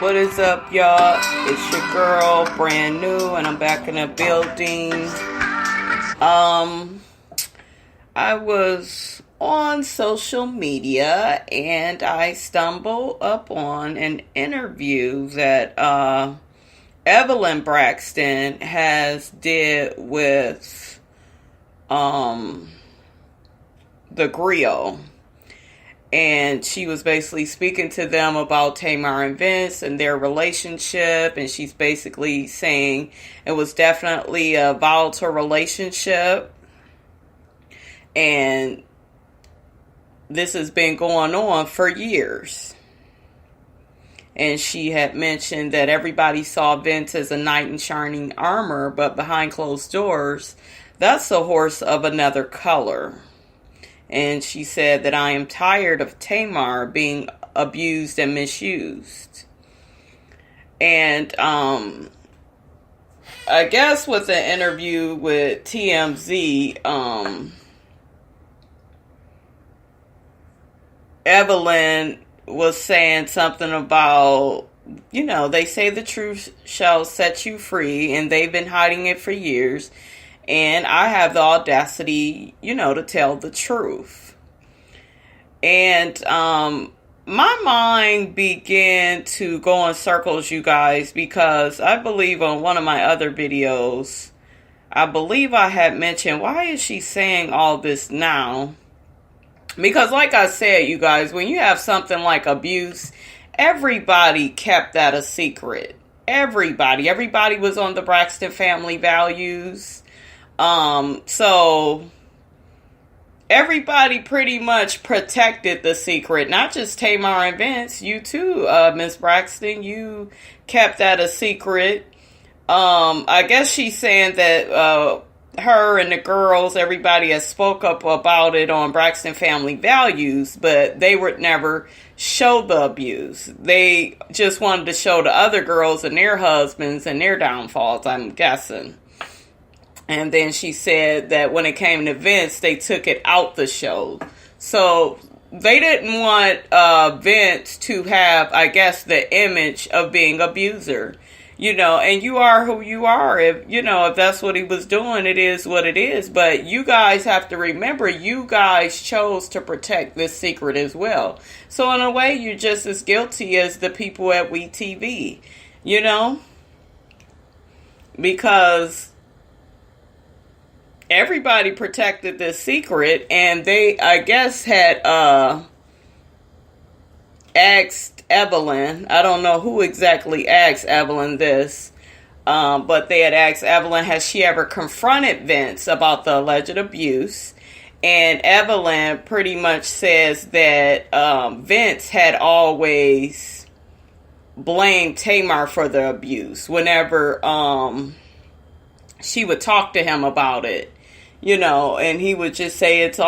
What is up, y'all? It's your girl, brand new, and I'm back in the building. I was on social media and I stumbled upon an interview that Evelyn Braxton has did with the Griot. And she was basically speaking to them about Tamar and Vince and their relationship. And she's basically saying it was definitely a volatile relationship. And this has been going on for years. And she had mentioned that everybody saw Vince as a knight in shining armor. But behind closed doors, that's a horse of another color. And she said that I am tired of Tamar being abused and misused. And I guess with the interview with TMZ, Evelyn was saying something about, they say the truth shall set you free, and they've been hiding it for years. And I have the audacity, to tell the truth. And my mind began to go in circles, you guys, because I believe on one of my other videos, I believe I had mentioned, why is she saying all this now? Because like I said, you guys, when you have something like abuse, everybody kept that a secret. Everybody was on the Braxton family values. So everybody pretty much protected the secret, not just Tamar and Vince, you too, Miss Braxton, you kept that a secret. I guess she's saying that, her and the girls, everybody has spoke up about it on Braxton family values, but they would never show the abuse. They just wanted to show the other girls and their husbands and their downfalls, I'm guessing. And then she said that when it came to Vince, they took it out the show. So they didn't want Vince to have, I guess, the image of being an abuser. And you are who you are. If that's what he was doing, it is what it is. But you guys have to remember, you guys chose to protect this secret as well. So in a way, you're just as guilty as the people at WeTV, Because everybody protected this secret, and they, I guess, had asked Evelyn. I don't know who exactly asked Evelyn this, but they had asked Evelyn, has she ever confronted Vince about the alleged abuse? And Evelyn pretty much says that Vince had always blamed Tamar for the abuse whenever she would talk to him about it. And he would just say it's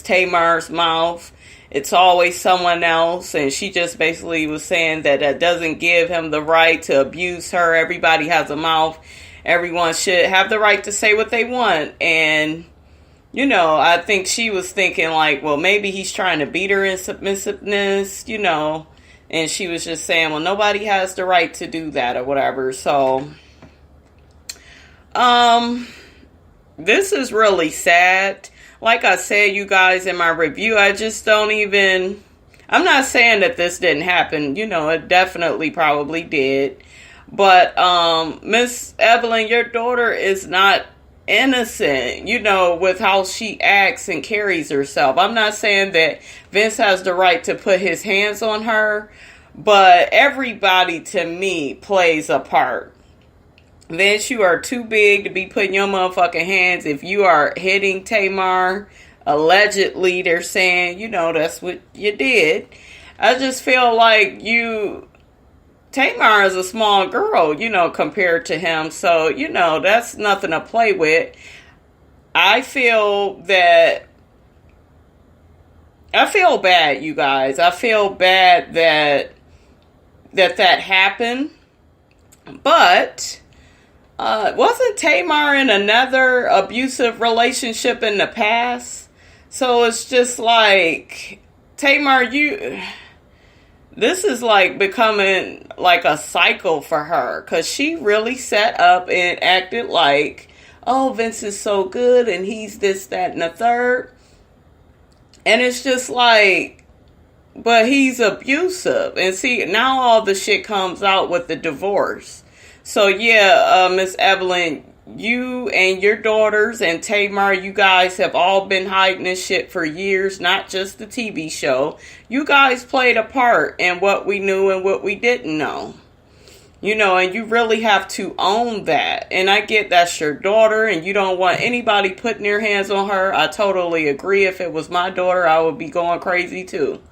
Tamar's mouth. It's always someone else. And she just basically was saying that doesn't give him the right to abuse her. Everybody has a mouth. Everyone should have the right to say what they want. And, I think she was thinking like, well, maybe he's trying to beat her in submissiveness, And she was just saying, well, nobody has the right to do that or whatever. So, this is really sad. Like I said, you guys, in my review, I just don't even, I'm not saying that this didn't happen. It definitely probably did. But, Miss Evelyn, your daughter is not innocent, with how she acts and carries herself. I'm not saying that Vince has the right to put his hands on her, but everybody, to me, plays a part. Vince, you are too big to be putting your motherfucking hands. If you are hitting Tamar, allegedly, they're saying, that's what you did. I just feel like Tamar is a small girl, compared to him. So, that's nothing to play with. I feel bad, you guys. I feel bad that happened. But wasn't Tamar in another abusive relationship in the past? So it's just like, Tamar, this is like becoming like a cycle for her, because she really sat up and acted like, oh, Vince is so good and he's this, that, and the third. And it's just like, but he's abusive. And see, now all the shit comes out with the divorce. So yeah, Miss Evelyn, you and your daughters and Tamar, you guys have all been hiding this shit for years, not just the TV show. You guys played a part in what we knew and what we didn't know. You know, and you really have to own that. And I get that's your daughter and you don't want anybody putting their hands on her. I totally agree. If it was my daughter, I would be going crazy too.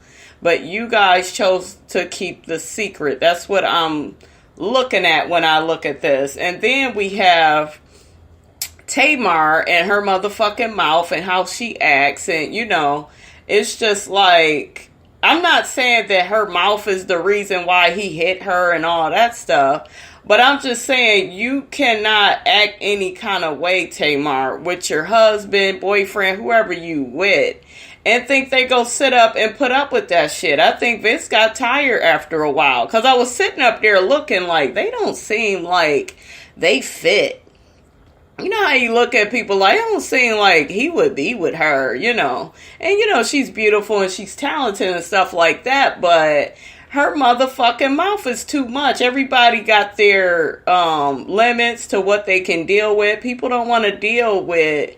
But you guys chose to keep the secret. That's what I'm looking at when I look at this. And then we have Tamar and her motherfucking mouth and how she acts. And, you know, it's just like, I'm not saying that her mouth is the reason why he hit her and all that stuff. But I'm just saying you cannot act any kind of way, Tamar, with your husband, boyfriend, whoever you with, and think they go sit up and put up with that shit. I think Vince got tired after a while. Because I was sitting up there looking like they don't seem like they fit. You know how you look at people like, it don't seem like he would be with her, you know. And, you know, she's beautiful and she's talented and stuff like that. But her motherfucking mouth is too much. Everybody got their limits to what they can deal with. People don't want to deal with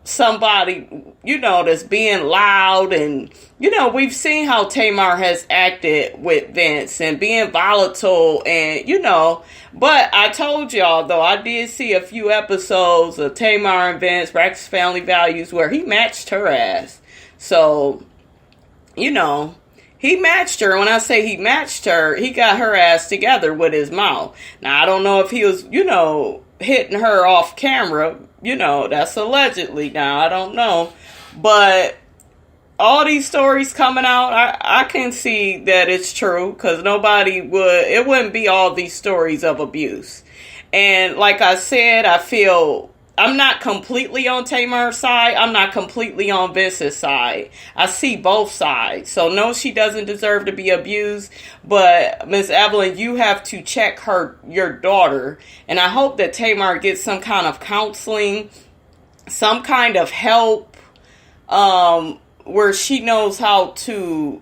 somebody, you know, that's being loud. And, you know, we've seen how Tamar has acted with Vince and being volatile and, you know. But I told y'all, though, I did see a few episodes of Tamar and Vince, Braxton Family Values, where he matched her ass. So, you know, he matched her. When I say he matched her, he got her ass together with his mouth. Now, I don't know if he was, you know, hitting her off camera. You know, that's allegedly now. I don't know. But all these stories coming out, I can see that it's true, because it wouldn't be all these stories of abuse. And like I said, I feel I'm not completely on Tamar's side. I'm not completely on Vince's side. I see both sides. So no, she doesn't deserve to be abused. But Miss Evelyn, you have to check your daughter. And I hope that Tamar gets some kind of counseling, some kind of help, where she knows how to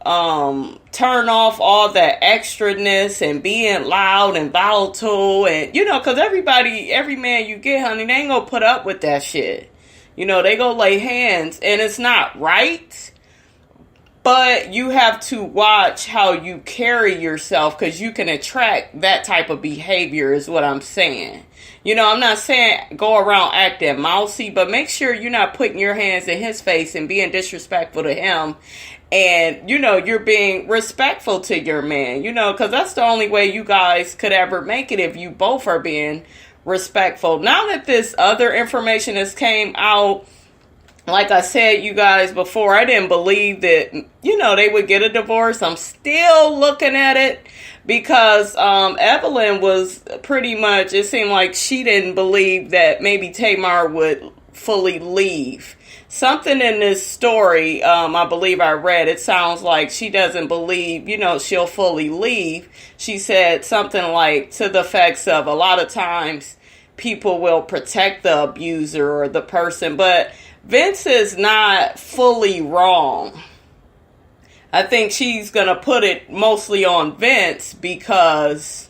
turn off all that extraness and being loud and volatile. And, you know, because every man you get, honey, they ain't gonna put up with that shit. You know, they go lay hands, and it's not right. But you have to watch how you carry yourself, because you can attract that type of behavior is what I'm saying. You know, I'm not saying go around acting mousy, but make sure you're not putting your hands in his face and being disrespectful to him. And, you know, you're being respectful to your man, you know, because that's the only way you guys could ever make it, if you both are being respectful. Now that this other information has came out, like I said, you guys, before, I didn't believe that, you know, they would get a divorce. I'm still looking at it, because Evelyn was pretty much, it seemed like she didn't believe that maybe Tamar would fully leave. Something in this story, I believe I read, it sounds like she doesn't believe, you know, she'll fully leave. She said something like to the effects of, a lot of times people will protect the abuser or the person, but Vince is not fully wrong. I think she's going to put it mostly on Vince, because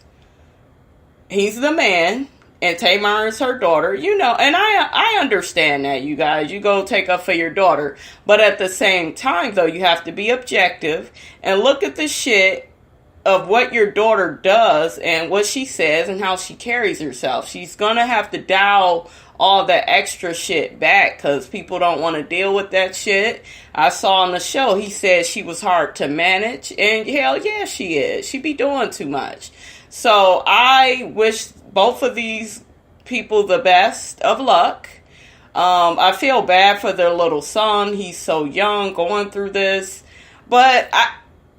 he's the man and Tamar is her daughter, you know, and I understand that, you guys. You go take up for your daughter. But at the same time, though, you have to be objective and look at the shit of what your daughter does and what she says and how she carries herself. She's going to have to dial all the extra shit back, because people don't want to deal with that shit. I saw on the show, he said she was hard to manage, and hell yeah, she is. She be doing too much. So I wish both of these people the best of luck. I feel bad for their little son. He's so young going through this. But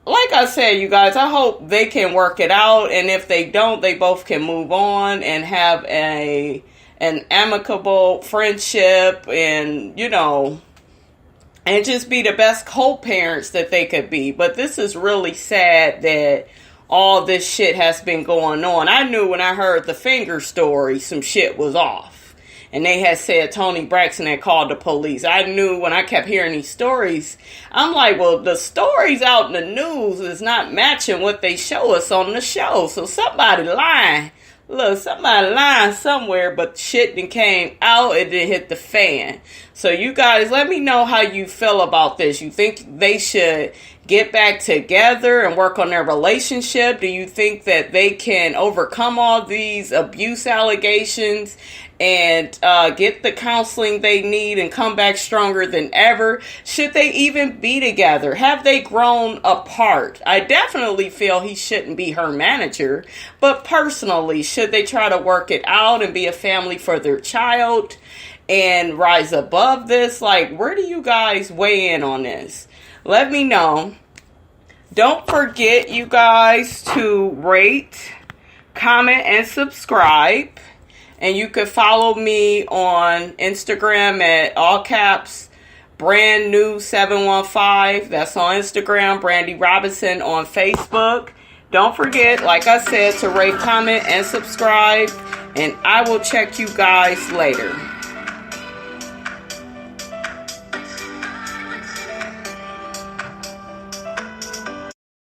like I said, you guys, I hope they can work it out. And if they don't, they both can move on and have an amicable friendship and, you know, and just be the best co-parents that they could be. But this is really sad that all this shit has been going on. I knew when I heard the finger story, some shit was off. And they had said Toni Braxton had called the police. I knew when I kept hearing these stories, I'm like, well, the stories out in the news is not matching what they show us on the show. So somebody lying. Look, somebody lying somewhere, but shit then came out and then hit the fan. So you guys, let me know how you feel about this. You think they should get back together and work on their relationship? Do you think that they can overcome all these abuse allegations and get the counseling they need and come back stronger than ever? Should they even be together? Have they grown apart? I definitely feel he shouldn't be her manager, but personally, should they try to work it out and be a family for their child and rise above this? Like, where do you guys weigh in on this? Let me know. Don't forget, you guys, to rate, comment, and subscribe. And you can follow me on Instagram at all caps, brand new 715. That's on Instagram. Brandy Robinson on Facebook. Don't forget, like I said, to rate, comment, and subscribe. And I will check you guys later.